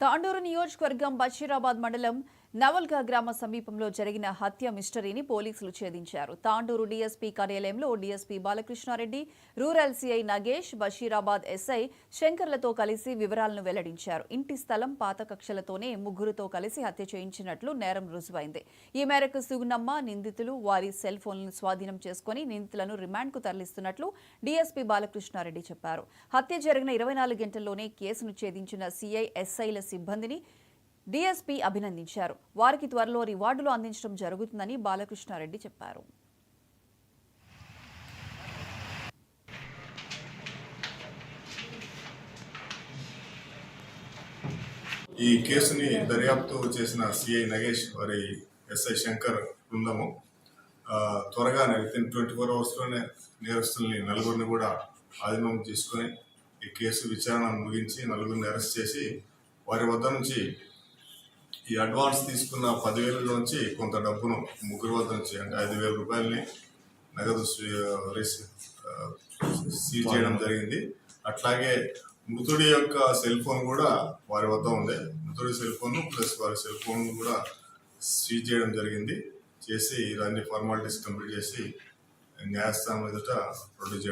తాండూరు నియోజకవర్గం బషీరాబాద్ మండలం నవల్గా గ్రామ సమీపంలో జరిగిన హత్య మిస్టరీని పోలీసులు ఛేదించారు. తాండూరు డీఎస్పీ కార్యాలయంలో DSP Balakrishna Reddy, rural CI Nagesh, Basheerabad SI శంకర్లతో కలిసి వివరాలను వెల్లడించారు. ఇంటి స్థలం పాత కక్షలతోనే ముగ్గురుతో కలిసి హత్య చేయించినట్లు నేరం రుజువైంది. ఈ మేరకు సుగుణమ్మ, నిందితులు వారి సెల్ ఫోన్లను స్వాధీనం చేసుకుని నిందితులను రిమాండ్కు తరలిస్తున్నట్లు డీఎస్పీ బాలకృష్ణారెడ్డి చెప్పారు. హత్య జరిగిన 24 గంటల్లోనే కేసును ఛేదించిన సీఐ, ఎస్ఐల సిబ్బందిని డీఎస్పీ అభినందించారు. వారికి త్వరలో రివార్డులు అందించడం జరుగుతుందని బాలకృష్ణారెడ్డి చెప్పారు. ఈ కేసుని దర్యాప్తు చేసిన సిఐ నగేష్ వారి ఎస్ఐ శంకర్ బృందము త్వరగానే వితిన్ 24 అవర్స్లోనే నేరస్తుల్ని నలుగురిని కూడా ఆధీనం తీసుకొని ఈ కేసు విచారణ ముగించి నలుగురిని అరెస్ట్ చేసి వారి వద్ద నుంచి ఈ అడ్వాన్స్ తీసుకున్న 10,000 నుంచి కొంత డబ్బును ముగ్గురు వద్ద నుంచి అంటే 5,000 రూపాయలని నగదు సీజ్ చేయడం జరిగింది. అట్లాగే మృతుడి యొక్క సెల్ ఫోన్ కూడా వారి వద్ద ఉంది. మృతుడి సెల్ ఫోన్ ప్లస్ వారి సెల్ ఫోన్ కూడా సీజ్ చేయడం జరిగింది. చేసి ఇవన్నీ ఫార్మాలిటీస్ కంప్లీట్ చేసి న్యాయస్థానం ఎదుట ప్రొడ్యూస్